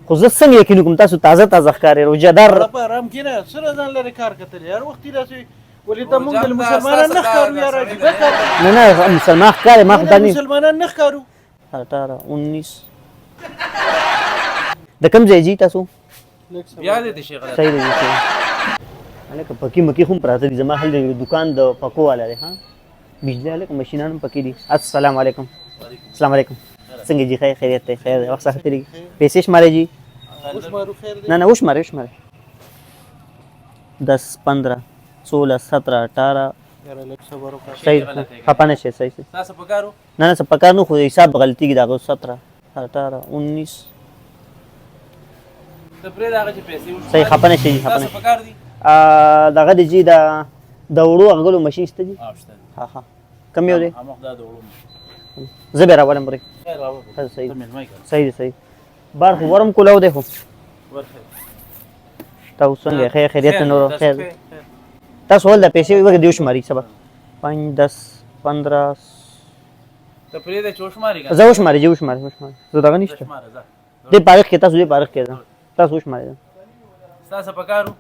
خو زه څنګه یقین کوم تاسو تازه تازه ښکارې روژهدار په آرام کښېنه سره ځان لرې کار کتل یار وختي داسې ولې ته موږ د مسلمانان نه ښکارو یار عجیبه کار نه مسلمان ښکارې ما خو دا نه مسلمانان نه ښکارو 18 19 د کوم ځای جي تاسو بیا دې شیخ صحیح دی هلکه پکې مکې خو هم پراته دي زما هلته دوکان د پکو والا دی ها بجلی هلکه مشینان هم پکې دي السلام علیکم السلام علیکم څنګه جي خیریت دی خیر دی وخت څه تېرېږي پیسې شمارئ جي نه نه وشمارئ 10 15 16 17 18 صحیح خفه نه شئ صحیح تاسو پکارو نه څه پکار نه خو حساب غلطي کې دغه 17 18 19 ته پرې دغه چې پیسې صحیح خفه نه شئ جي خفه تاسو نه پکار دي دغه دی جي د وړو اغلو ماشین شته جي ها کم یو دی همغه دا د وړو زه به راولم پرې خیر راوړو صحیح ته مېلمه یې صحیح دی صحیح بار خو ورم کولاو دی خو ورخه تاسو څنګه خیریت نور خیر تاسو ول د پیسې وګ دیو شماري سبا 5 10 15 ته پرې د چوشماري زه وشماري جو شماري زه دغه نشته دې پارک کې تاسو دې پارک کې تاسو وشماري تاسو پکارو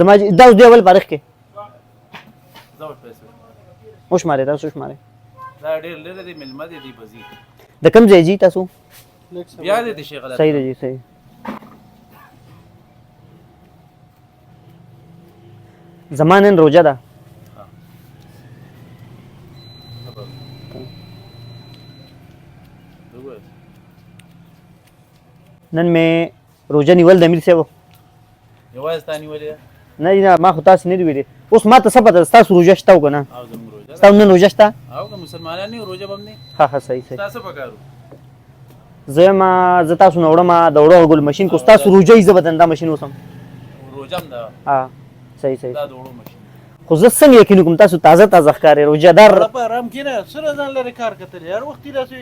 زما دا اوس دی اول پارک کې زو پیسې وشماري تاسو وشماري دا ډېر لري د ملمه دي بزي د کوم ځای جي تاسو بیا دې شیخ صحیح دی جی صحیح زمانن روزه ده نن مې روزه نیول د امیر صاحب یوازې تا نیولې نه ما خو تاسو نه دی ویلي اوس ما ته څه پته تاسو روزه شته که نه او زموږ روزه تاسو نن روزه شته او که مسلمانان نه روزه به هم نه ها صحیح تاسو پکارو زه تاسو نه وړم د وړو ګل ماشین کو تاسو روزه یې زه به دنده ماشین وسم روزه هم ده ها صحیح دا د وړو ماشین خو زه څنګه یقین کوم تاسو تازه ښکارې روژهدار په آرام کښېنه سره ځان لرې کار کتل یار وختي داسې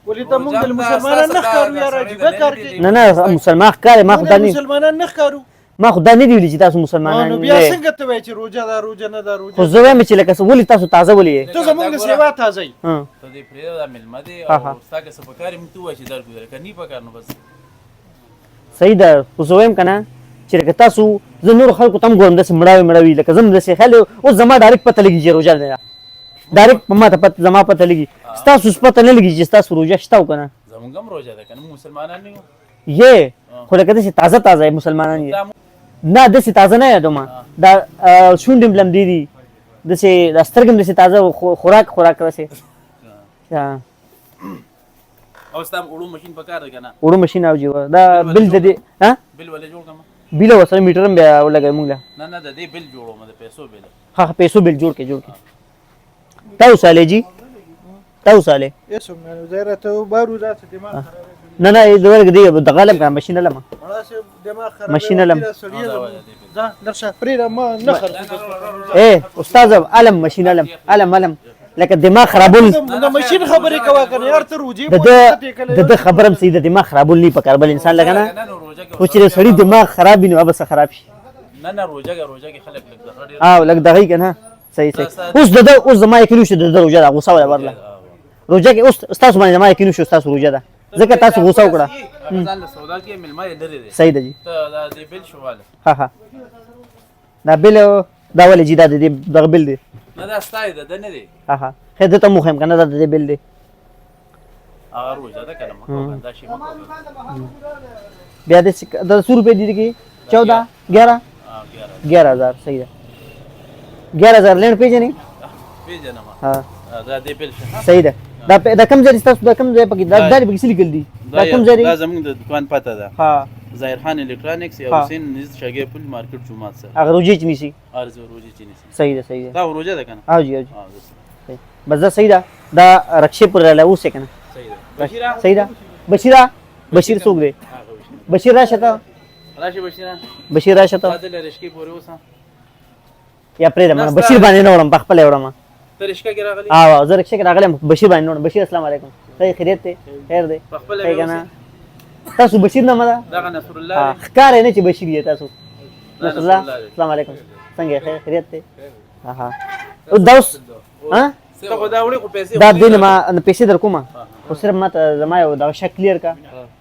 ولې ته موږ د مسلمانان نه ښکارو یار عجیبه کار کوي نه مسلمان ښکارې ما خو دا نه مسلمانان نه ښکارو ما خو دا نه دی ویلي چې تاسو مسلمانان نو بیا څنګه ته وایې چې روژه ده روژه نه ده روژه خو زه وایم چې لکه ولې تاسو تازه ولې ته زموږ د سیوا تازه یې ته دې پرې دا ملمه دي او ستا که څه پکار موږ ته ووایه چې درګو که نه پکار نو بس صحیح ده خو زه وایم که نه چې لکه تاسو زه نورو خلکو ته هم ګورم داسې مړاوي لکه زه هم داسې خیال اوس زما ډایرکټ پته لګي چې روژه ده ډایرکټ په ما ته زما پته لګي ستاسو اوس پته نه لګي چې ستاسو روژه شته او که نه زموږ هم روژه ده که نه مسلمانان نه یې خو لکه داسې تازه مسلمانان یې نه داسې تازه نه یادوم دا شونډې هم لمدې دي داسې دا سترګې هم داسې تازه خوراک داسې او ستا وړو ماشین پکار دی که نه وړو ماشین او جیوه دا بل د دې بل ولې جوړ کړم بیل ورسره میټر هم بیا ولګوي موږ له نه د دې بل جوړوم د پیسو بل ها پیسو بل جوړ کې تاسو سالے جی تاسو سالے اسم نه زیره ته بارو ذات دماغ نه دغه دی د غالب کا ماشین لمه دماغ خراب ماشین لم ځه درشه پرې ما نه خراب استاد علم ماشین علم لکه دماغ خرابول د ماشین خبرې کوه کنه یار ته روجي د خبرم سي د دماغ خرابول نه پکار بل انسان لګنه خو چې سړی دماغ خراب نه وبس خراب شي نه روزه کې خلک لګ لګ دغه کنه صحیح اوس زما یقین شو د روزه غوسه ولا ورله روزه کې اوس تاسو باندې زما یقین شو تاسو روزه ده ځکه تاسو غوسه وکړه ځان له سودا کې ملما یې لري صحیح ده جی ته دا دې بل شواله ها دا بل دا ولې جی دا دغه بل دی نه دا ستای ده نه دی ها خدای ته مخم کنه دا دې بل دی هغه روزه ده کنه مکو دا شی مکو بیا د 100 روپے دي کې 14 11 11000 صحیح ده 11000 لین پیژنې ها دا دې بل صحیح ده دا کم ځای تاسو دا کم ځای پکې دا به څه لیکل دي دا کم ځای دا زموږ د دکان پته ده ها ظاهر خان الکترونکس یا حسین نز شګې پل مارکیټ جمعه سره هغه روجي چني سي ارزو روجي چني سي صحیح ده دا روجه ده کنه ها جی بس دا صحیح ده دا رکشې پر لاله اوسه کنه صحیح ده بشیر څوک دی بشیر راشه بشیر راشه ته رشکی پورې وسه یا پرې ده بشیر باندې نه وړم په خپل وړم ته رشکا کې راغلی زه رکشې کې راغلم بشیر باندې نه وړم بشیر السلام علیکم صحیح خیریت دی خیر دی صحیح کنه تاسو بشیر نه مده دا نصر الله ښکار نه چې بشیر یې تاسو نصر الله السلام علیکم څنګه خیریت دی او دوس ها ته خدا وړي خو پیسې دا دین ما پیسې در کومه خو صرف ما ته زما یو دا شک کلیر کا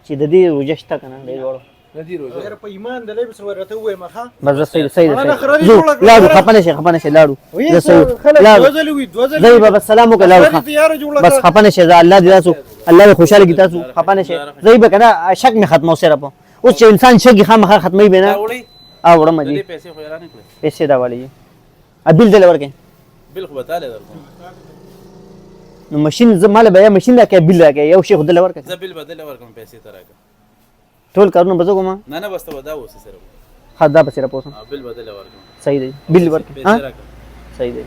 چې د دې روجه شته کنه ډېر وړو ردی روزه یاره په ایمان دلې به سره ته وې مخه بس بس صحیح صحیح انا صحیح خرجت زو ولا- لاړو خپنه شي لاړو وې زه صحیح خلک لاړو دوزلې وي دوزلې زي بابا السلام وکړه لاړو خرجت یاره جوړه بس خپنه شي الله دې تاسو الله دې خوشاله کی تاسو خپنه شي زي به کنه شک می ختمو سره په اوس چې انسان شک خامخا ختمي به دا نه وړي او وړم دې دي پیسې خو اعلان کړې پیسې دا والی ابل دل ورکه بل خو بتاله درکو نو ماشين زماله به ماشين دا کې بل راکې یو شي خدل ورکه زه بل بدل ورکم پیسې تراکه ټول کارونه بزو کوم نه نه بس ته ودا وسه سره خدا بسره پوسم بل بدل ورکم صحیح دی بل ورکه پیسې ها راکه صحیح دی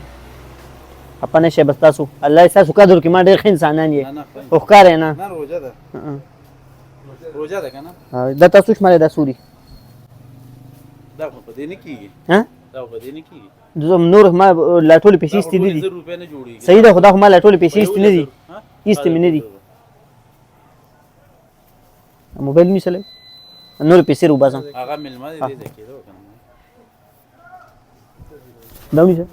خپنه شي بس تاسو الله تاسو قدر کې ما ډېر ښه انسانان نه یې نه خو ښکار نه نه روزه ده روزه ده کنه دا تاسو شماله دا سوري دا خو په دې نه کیږي ها دا په دې نه کیږي زه نور ما لا ټول پیسې ستې دي 1000 روپیا نه جوړیږي صحیح ده خدا خو ما لا ټول پیسې ستې نه دي ایست مې نه دي موبایل می سره نور پیسې رو باسم هغه ملما دې دې کېدو کنه دا ونیسه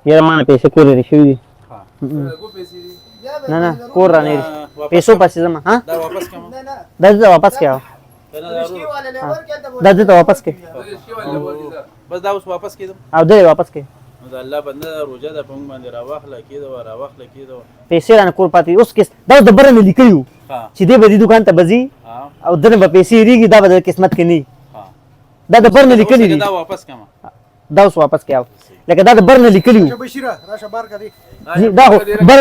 یاره ما پیسې کولې شوې دي نه نه کور را نه پیسو پاسې زما ها دا واپس کوم دا واپس کیا کنه دا دا ته واپس کې بس دا اوس واپس کېدم او دې واپس کې نو دا الله بنده روزه ده په موږ باندې راواخله کېدو پیسې رانه کور پاتې اوس کې دا د بره نه لیکلو ها چې دې به دې دکان ته بزي ها او دنه به پیسې ریږي دا به د قسمت کې نه ها دا د بر نه لیکلي دي دا واپس کوم دا اوس واپس کیا لکه دا د بر نه لیکلي بشیره راشه بار کا دی دا خو بر